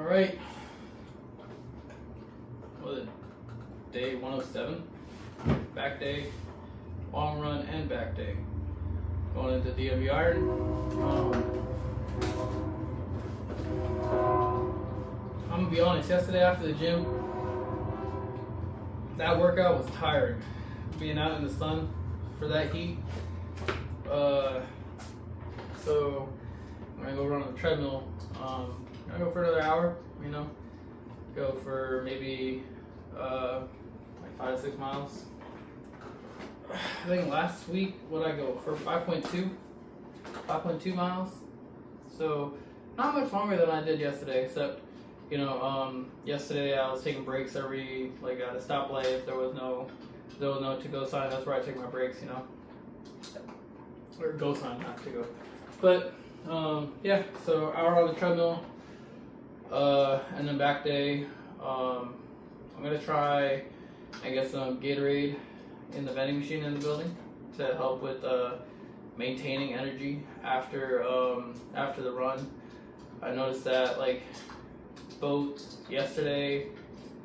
All right. Was it day 107? Back day, long run, and back day. Going into DMV Iron. I'm gonna be honest. Yesterday after the gym, that workout was tiring. Being out in the sun for that heat. So I'm gonna go run on the treadmill. I'm gonna go for another hour. You know, go for maybe like 5 to 6 miles. I think last week, what I go for 5.2 miles. So not much longer than I did yesterday, except yesterday I was taking breaks every at a stoplight. If there was no to go sign, that's where I take my breaks. Or go sign, not to go. But yeah, so hour on the treadmill, and then back day. I'm gonna try and get some Gatorade in the vending machine in the building to help with maintaining energy after the run. I noticed that both yesterday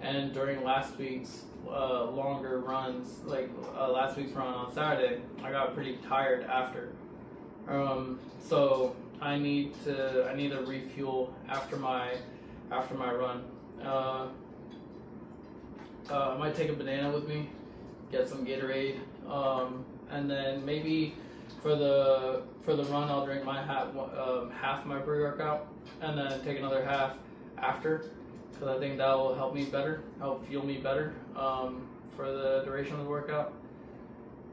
and during last week's longer runs, last week's run on Saturday, I got pretty tired after. So I need to refuel after my run. I might take a banana with me, get some Gatorade, and then maybe for the run I'll drink my half my pre-workout, and then take another half after, because I think that will help fuel me better for the duration of the workout.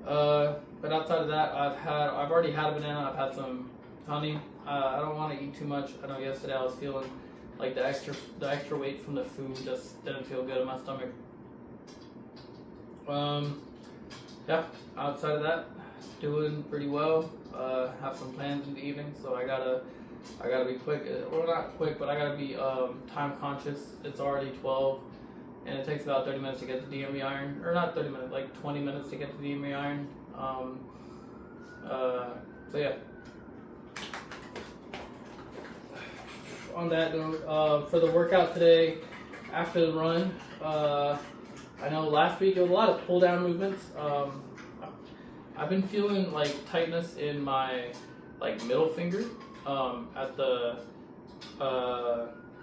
But outside of that, I've already had a banana. I've had some honey. I don't want to eat too much. I know yesterday I was feeling like the extra weight from the food just didn't feel good in my stomach. Yeah, outside of that, doing pretty well. Have some plans in the evening, so I gotta be quick. Well, not quick, but I gotta be time conscious. It's already 12, and it takes about 30 minutes to get to DMV Iron, or not 30 minutes, like 20 minutes to get to DMV Iron. So yeah. On that note, for the workout today, after the run, I know last week it was a lot of pull down movements. I've been feeling tightness in my middle finger at the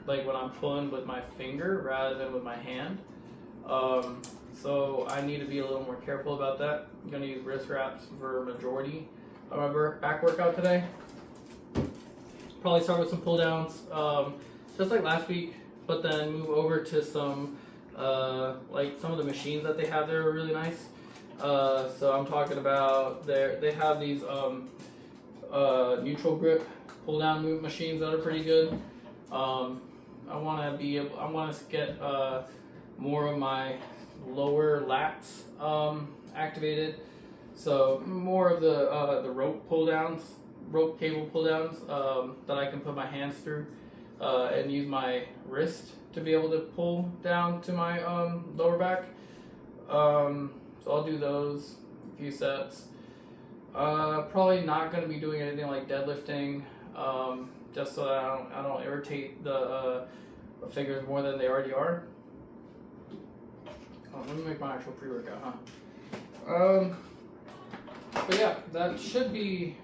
when I'm pulling with my finger rather than with my hand. So I need to be a little more careful about that. I'm gonna use wrist wraps for a majority of my back workout today. Probably start with some pull downs, just like last week, but then move over to some some of the machines that they have there are really nice. So I'm talking about they have these neutral grip pull down move machines that are pretty good. I want to get more of my lower lats activated. So more of the rope cable pull downs that I can put my hands through and use my wrist to be able to pull down to my lower back. So I'll do those, a few sets. Probably not going to be doing anything like deadlifting, just so that I don't irritate the fingers more than they already are. Let me make my actual pre-workout, huh? But yeah, that should be.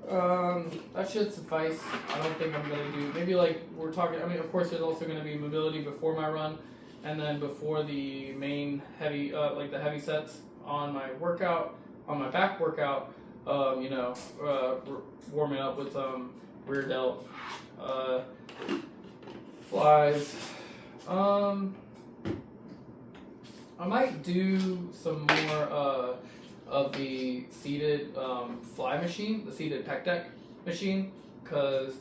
That should suffice. I don't think I'm gonna do maybe we're talking. I mean, of course, there's also gonna be mobility before my run, and then before the main heavy, the heavy sets on my workout, on my back workout. Warming up with some rear delt flies. I might do some more of the seated fly machine, the seated pec deck machine, because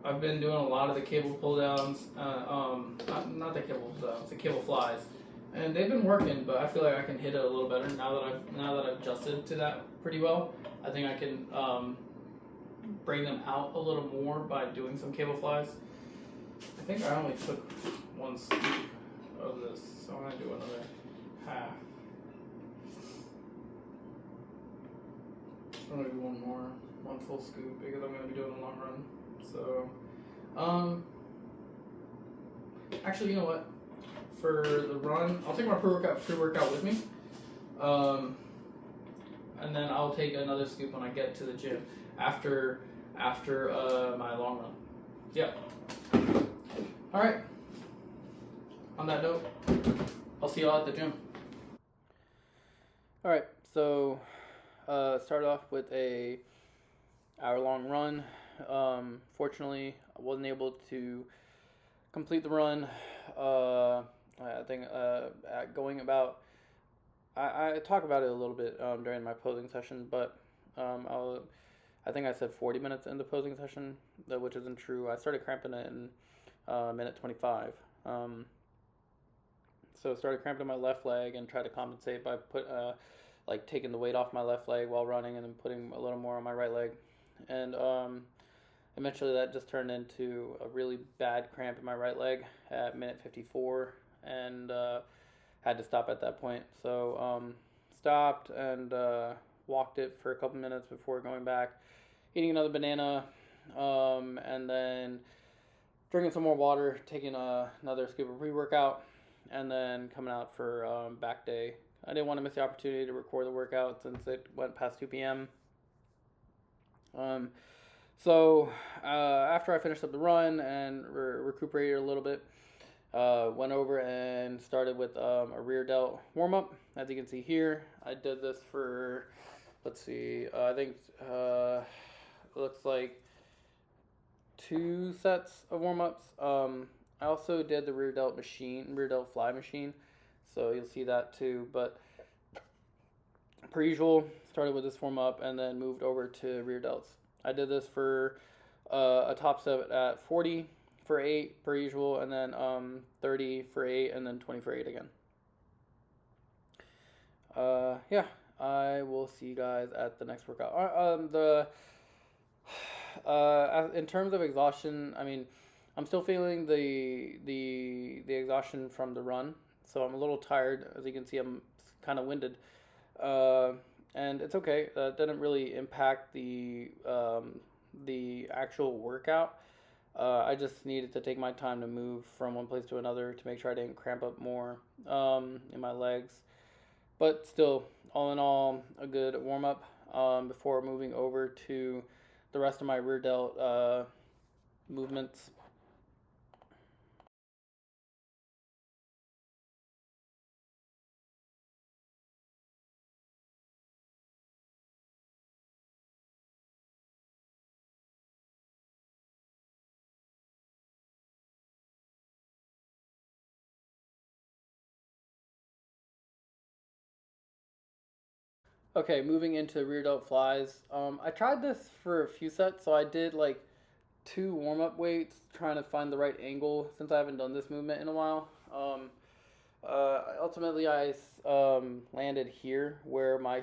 I've been doing a lot of the cable pull downs, not the cable pull downs, the cable flies, and they've been working. But I feel like I can hit it a little better now that I've adjusted to that pretty well. I think I can bring them out a little more by doing some cable flies. I think I only took one scoop of this, so I'm gonna do another half. I'm gonna do one full scoop because I'm gonna be doing a long run. So, Actually, you know what? For the run, I'll take my pre-workout with me. And then I'll take another scoop when I get to the gym after my long run. Yeah. All right. On that note, I'll see y'all at the gym. All right. So start off with a hour-long run. Fortunately, I wasn't able to complete the run. I think going about. I talk about it a little bit during my posing session, but I think I said 40 minutes in the posing session, which isn't true. I started cramping it in minute 25. So I started cramping my left leg and tried to compensate by taking the weight off my left leg while running and then putting a little more on my right leg. And eventually that just turned into a really bad cramp in my right leg at minute 54 and had to stop at that point. So stopped and walked it for a couple minutes before going back, eating another banana, and then drinking some more water, taking another scoop of pre-workout, and then coming out for back day. I didn't want to miss the opportunity to record the workout since it went past 2 p.m. So after I finished up the run and recuperated a little bit, went over and started with a rear delt warm up. As you can see here, I did this for, let's see, I think looks like 2 sets of warm ups. I also did the rear delt fly machine, so you'll see that too. But per usual, started with this warm up and then moved over to rear delts. I did this for a top set at 40 for 8 per usual, and then 30 for 8, and then 20 for 8 again. Yeah, I will see you guys at the next workout. In terms of exhaustion, I mean, I'm still feeling the exhaustion from the run, so I'm a little tired. As you can see, I'm kind of winded, and it's okay. That didn't really impact the actual workout. I just needed to take my time to move from one place to another to make sure I didn't cramp up more in my legs. But still, all in all, a good warm up before moving over to the rest of my rear delt movements. Okay, moving into rear delt flies. I tried this for a few sets, so I did like 2 warm up weights, trying to find the right angle since I haven't done this movement in a while. Ultimately, I landed here where my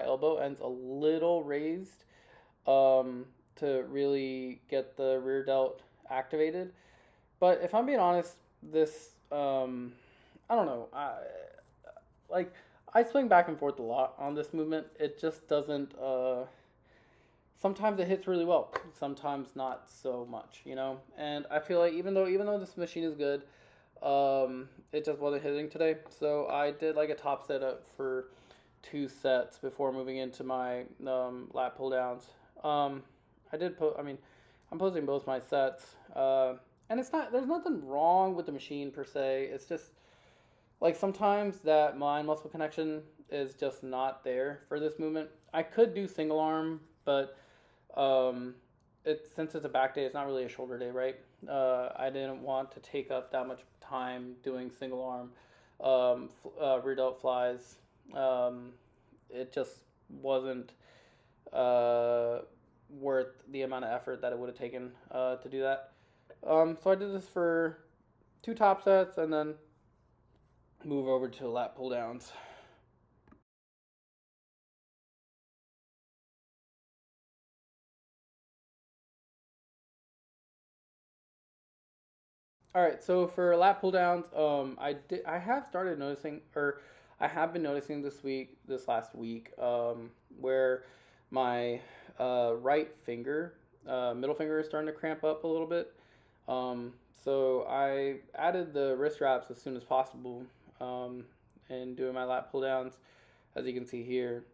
elbow ends a little raised to really get the rear delt activated. But if I'm being honest, this I don't know. Like I swing back and forth a lot on this movement. It just doesn't. Sometimes it hits really well. Sometimes not so much. And I feel like even though this machine is good, it just wasn't hitting today. So I did like a top setup for 2 sets before moving into my lat pull downs. I did put. I mean, I'm posing both my sets, and it's not. There's nothing wrong with the machine per se. It's just like sometimes that mind muscle connection is just not there for this movement. I could do single arm, but since it's a back day, it's not really a shoulder day, right? I didn't want to take up that much time doing single arm rear delt flies. It just wasn't worth the amount of effort that it would have taken to do that. So I did this for 2 top sets and then move over to lat pull downs. All right, so for lat pull downs, I have started noticing, or I have been noticing this last week, where my right finger, middle finger, is starting to cramp up a little bit. So I added the wrist wraps as soon as possible, and doing my lat pull downs, as you can see here.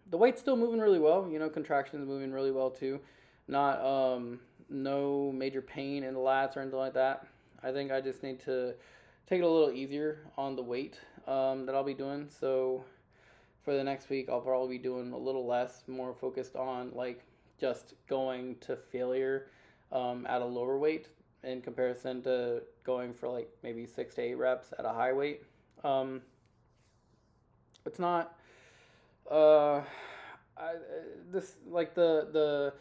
The weight's still moving really well. Contractions moving really well too. Not no major pain in the lats or anything like that. I think I just need to take it a little easier on the weight that I'll be doing. So for the next week, I'll probably be doing a little less, more focused on like just going to failure at a lower weight in comparison to going for like maybe 6 to 8 reps at a high weight. Um, it's not uh, I, this like I,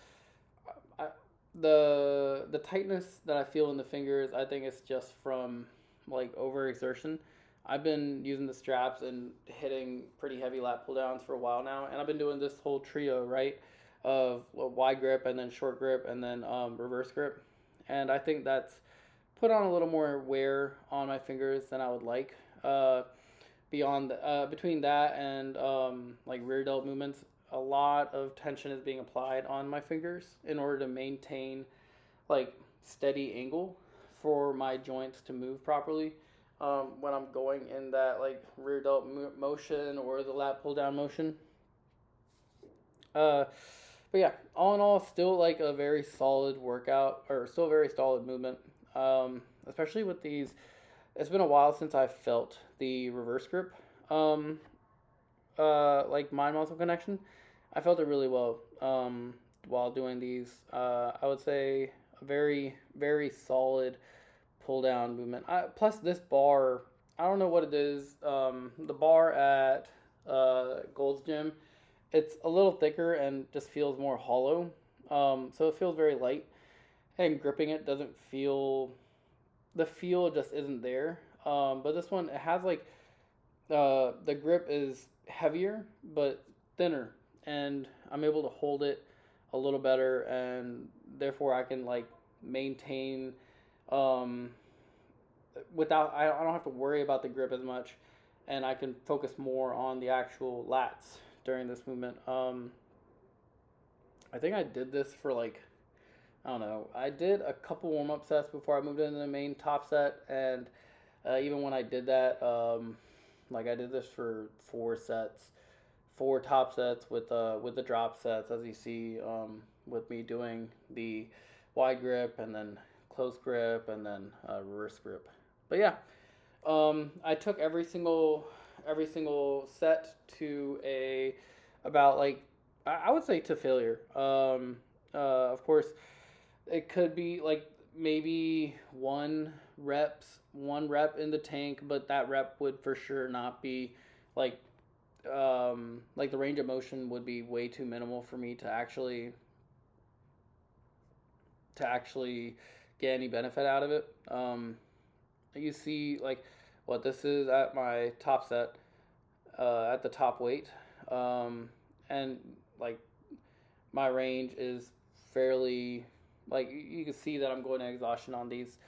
the tightness that I feel in the fingers. I think it's just from like overexertion. I've been using the straps and hitting pretty heavy lat pull downs for a while now, and I've been doing this whole trio, right, of wide grip and then short grip and then reverse grip, and I think that's put on a little more wear on my fingers than I would like. Beyond between that and like rear delt movements, a lot of tension is being applied on my fingers in order to maintain like steady angle for my joints to move properly when I'm going in that like rear delt motion or the lat pull down motion. Uh, but yeah, all in all, still like a very solid workout or still a very solid movement. Especially with these, it's been a while since I felt the reverse grip. Um, like mind muscle connection. I felt it really well while doing these. I would say a very very solid pull down movement. Plus this bar, I don't know what it is. The bar at Gold's Gym, it's a little thicker and just feels more hollow. So it feels very light, and gripping it doesn't feel, the feel just isn't there. But this one, it has like the grip is heavier but thinner, and I'm able to hold it a little better, and therefore I can like maintain um, without I don't have to worry about the grip as much, and I can focus more on the actual lats during this movement. I think I did this for like, I don't know. I did a couple warm up sets before I moved into the main top set, and even when I did that, like I did this for 4 sets, 4 top sets with the drop sets, as you see, with me doing the wide grip and then close grip and then reverse grip. But yeah, I took every single set to a about like I would say to failure. Of course, it could be like maybe one rep in the tank, but that rep would for sure not be like like the range of motion would be way too minimal for me to actually get any benefit out of it. You see like what this is at my top set, at the top weight, and like my range is fairly, like you can see that I'm going to exhaustion on these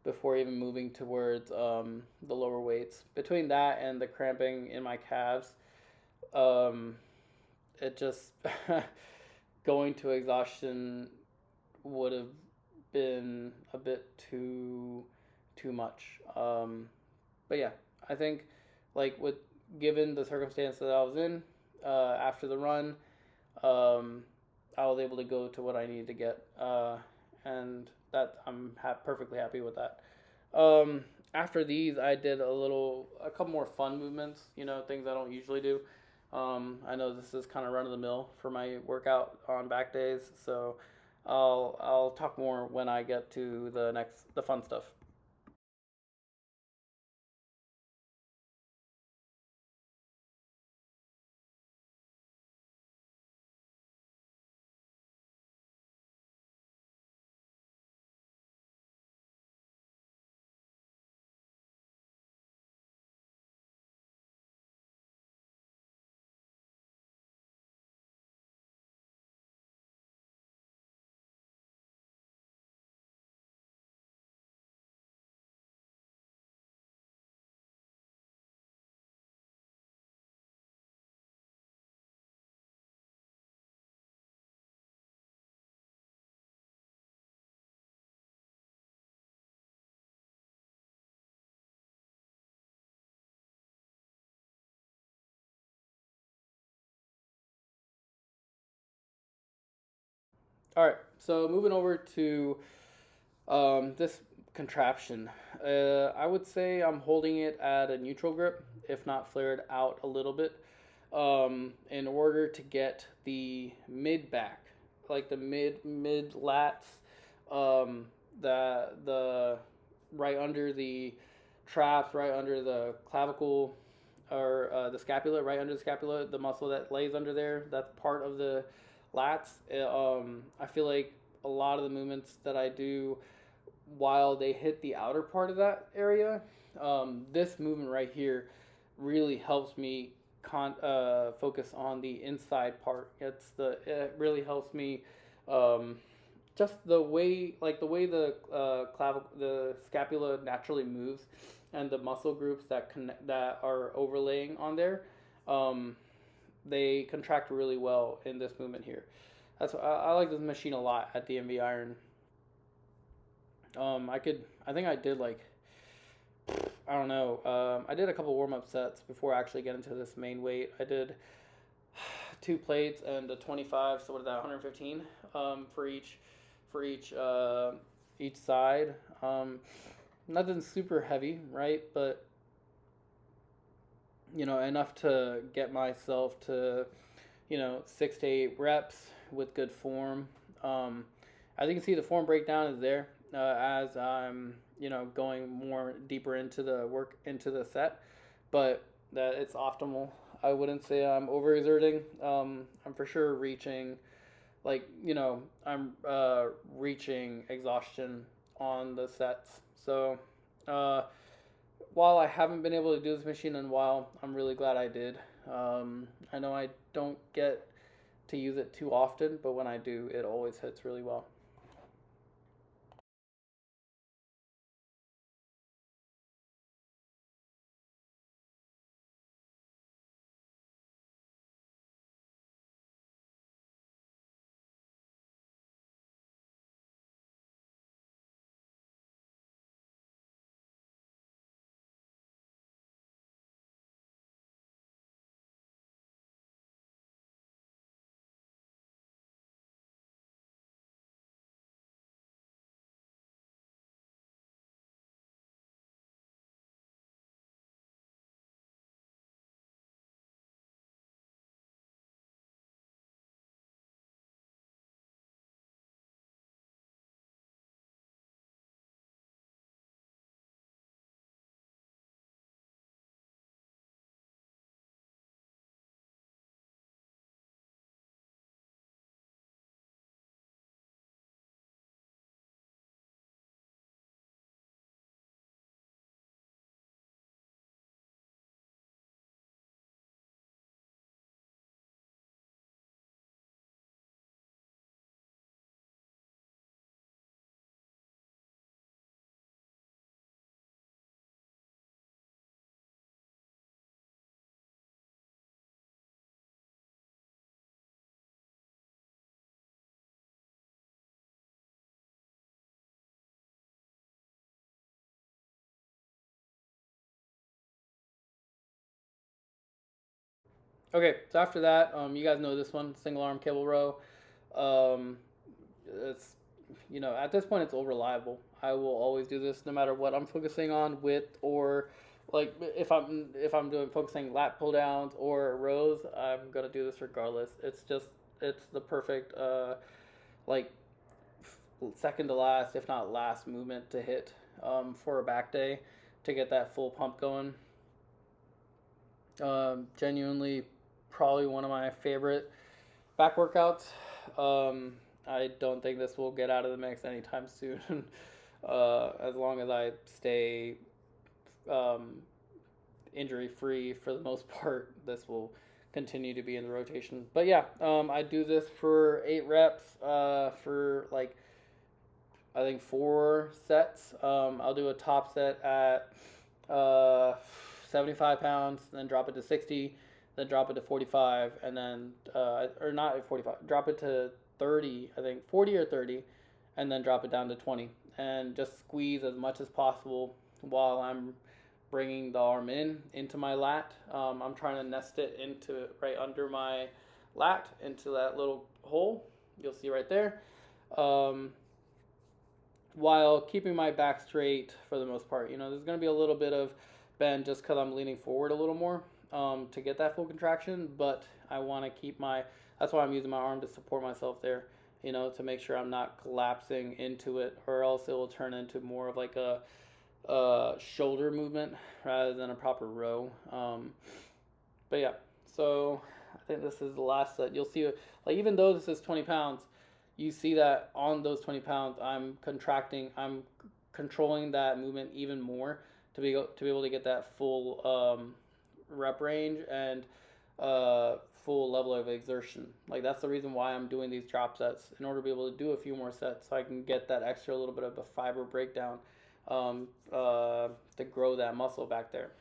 before even moving towards the lower weights. Between that and the cramping in my calves, um, it just going to exhaustion would have been a bit too much. But yeah, I think like with given the circumstance that I was in after the run, um, I was able to go to what I needed to get, and that I'm perfectly happy with that. After these, I did a couple more fun movements. Things I don't usually do. I know this is kind of run of the mill for my workout on back days, so I'll talk more when I get to the fun stuff. All right, so moving over to this contraption. I would say I'm holding it at a neutral grip, if not flared out a little bit, in order to get the mid back, like the mid lats, the right under the traps, right under the clavicle, or the scapula, right under the scapula, the muscle that lays under there. That's part of the lats. I feel like a lot of the movements that I do while they hit the outer part of that area, this movement right here really helps me focus on the inside part. It really helps me, just the way the scapula naturally moves, and the muscle groups that are overlaying on there, um, they contract really well in this movement here. I like this machine a lot at DMV Iron. I think I did like, I don't know. I did a couple warm up sets before I actually get into this main weight. I did two plates and a 25. So what is that? 115 for each side. Nothing super heavy, right? But enough to get myself to 6 to 8 reps with good form. As you can see, the form breakdown is there as I'm going more deeper into the set, but that it's optimal. I wouldn't say I'm overexerting. I'm for sure reaching, I'm reaching exhaustion on the sets. So uh, while I haven't been able to do this machine in a while, I'm really glad I did. I know I don't get to use it too often, but when I do, it always hits really well. Okay, so after that, you guys know this one, single arm cable row. Um, it's at this point it's all reliable. I will always do this no matter what I'm focusing on, width or like if I'm doing focusing lat pull downs or rows, I'm gonna do this regardless. It's the perfect like second to last, if not last movement to hit for a back day to get that full pump going. Genuinely, probably one of my favorite back workouts. I don't think this will get out of the mix anytime soon. As long as I stay um, injury free for the most part, this will continue to be in the rotation. But yeah, I do this for 8 reps for like I think 4 sets. I'll do a top set at 75 pounds, then drop it to 60, then drop it to 45, and then, or not at 45, drop it to 30, I think 40 or 30, and then drop it down to 20. And just squeeze as much as possible while I'm bringing the arm into my lat. I'm trying to nest it into right under my lat into that little hole you'll see right there. um, while keeping my back straight for the most part. There's going to be a little bit of bend just because I'm leaning forward a little more to get that full contraction, but I want to keep that's why I'm using my arm to support myself there, to make sure I'm not collapsing into it, or else it will turn into more of like a shoulder movement rather than a proper row. But yeah, so I think this is the last set. You'll see, like, even though this is 20 pounds, you see that on those 20 pounds, I'm contracting, I'm controlling that movement even more to be able to get that full rep range and full level of exertion. Like, that's the reason why I'm doing these drop sets, in order to be able to do a few more sets so I can get that extra little bit of a fiber breakdown to grow that muscle back there.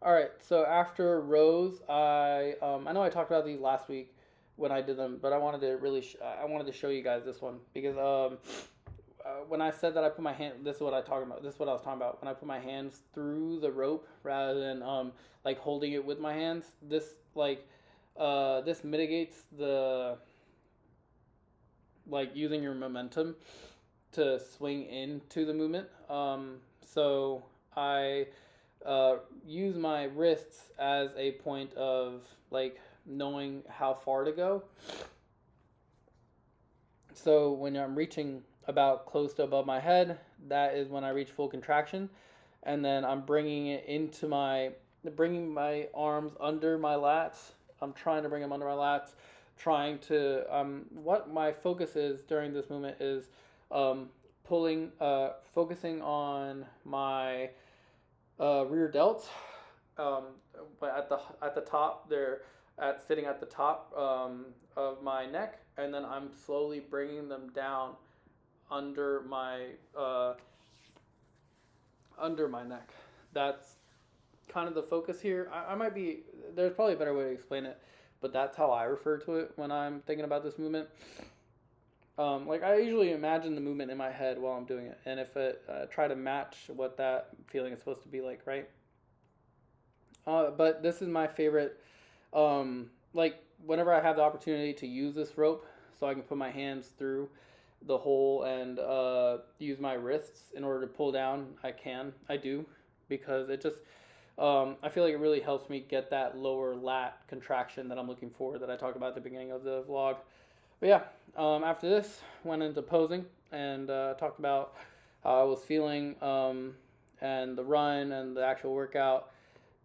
All right. So after rows, I know I talked about these last week when I did them, but I wanted to show you guys this one because when I said that I put my hand, this is what I talking about. This is what I was talking about when I put my hands through the rope rather than like holding it with my hands. This mitigates the, like, using your momentum to swing into the movement. So I use my wrists as a point of, like, knowing how far to go. So when I'm reaching about close to above my head, that is when I reach full contraction, and then I'm bringing my arms under my lats. I'm trying to bring them under my lats, trying to what my focus is during this movement is um, focusing on my rear delts, but at the top they're at sitting at the top of my neck, and then I'm slowly bringing them down under my neck. That's kind of the focus here. I might be There's probably a better way to explain it, but that's how I refer to it when I'm thinking about this movement. Like, I usually imagine the movement in my head while I'm doing it, and if it try to match what that feeling is supposed to be like, right? But this is my favorite. Like, whenever I have the opportunity to use this rope, so I can put my hands through the hole and use my wrists in order to pull down, I do, because it just I feel like it really helps me get that lower lat contraction that I'm looking for, that I talked about at the beginning of the vlog. But yeah, after this, went into posing and talked about how I was feeling and the run and the actual workout.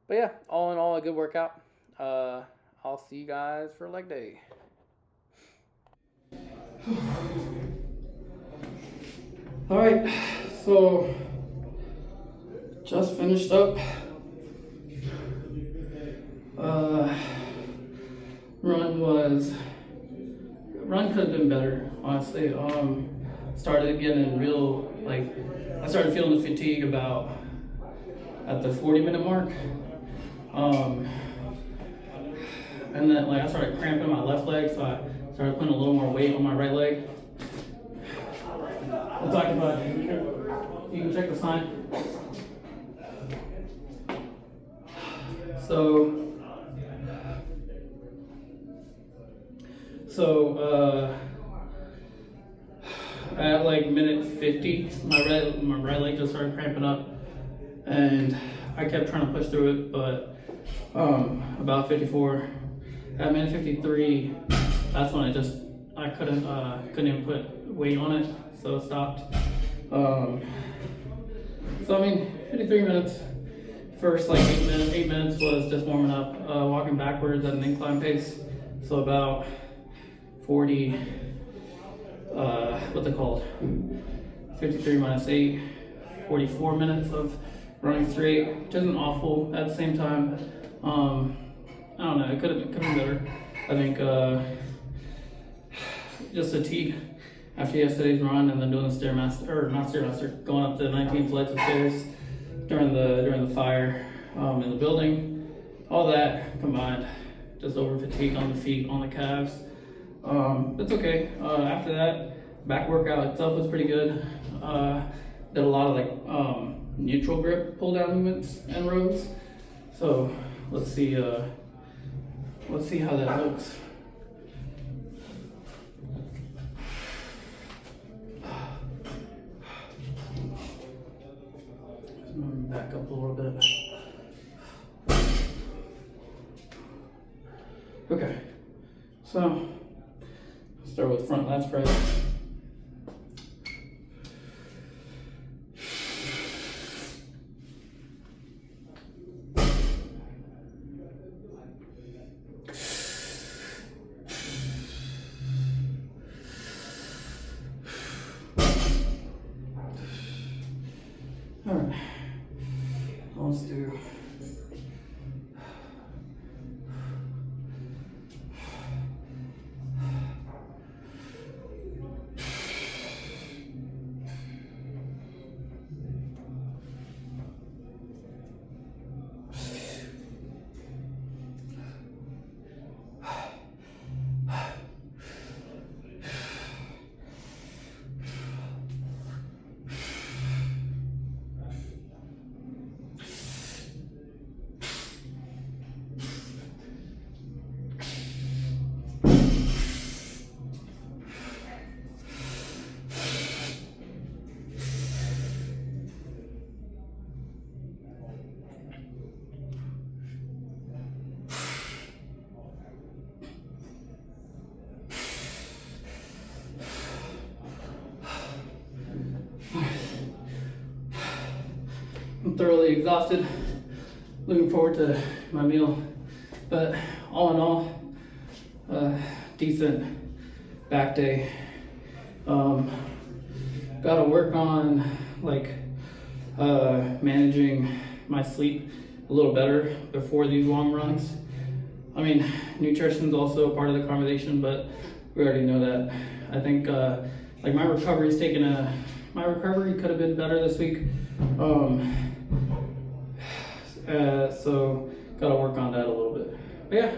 But yeah, all in all, a good workout. I'll see you guys for leg day. All right, so just finished up. Run could have been better, honestly. Started getting real, like, I started feeling the fatigue about at the 40-minute mark. And then like I started cramping my left leg, so I started putting a little more weight on my right leg. We'll talk about it. You can check the sign. So at like minute 50, my right leg just started cramping up, and I kept trying to push through it, but about 54, at minute 53, that's when I couldn't even put weight on it, so it stopped. So I mean, 53 minutes. First like 8 minutes was just warming up, walking backwards at an incline pace. So about 40, what's it called? 53 minus 8, 44 minutes of running straight, which isn't awful. At the same time, I don't know, it could have been better. I think just fatigue after yesterday's run, and then doing the Stairmaster, going up the 19 flights of stairs during the fire in the building. All that combined, just over fatigue on the feet, on the calves. It's okay. After that, back workout itself was pretty good. Did a lot of like neutral grip pull down movements and rows. So let's see how that looks. Back up a little bit. Okay, so start with front lat spread. All right, let's do I'm thoroughly exhausted. Looking forward to my meal, but all in all, decent back day. Got to work on like managing my sleep a little better before these long runs. I mean, nutrition is also a part of the conversation, but we already know that. I think like my recovery could have been better this week. So gotta work on that a little bit. But yeah,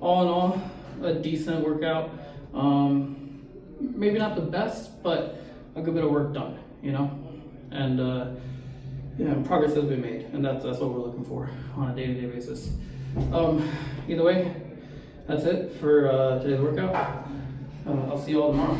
all in all, a decent workout. Maybe not the best, but a good bit of work done, you know? And yeah, progress has been made, and that's what we're looking for on a day-to-day basis. Either way, that's it for today's workout. I'll see you all tomorrow.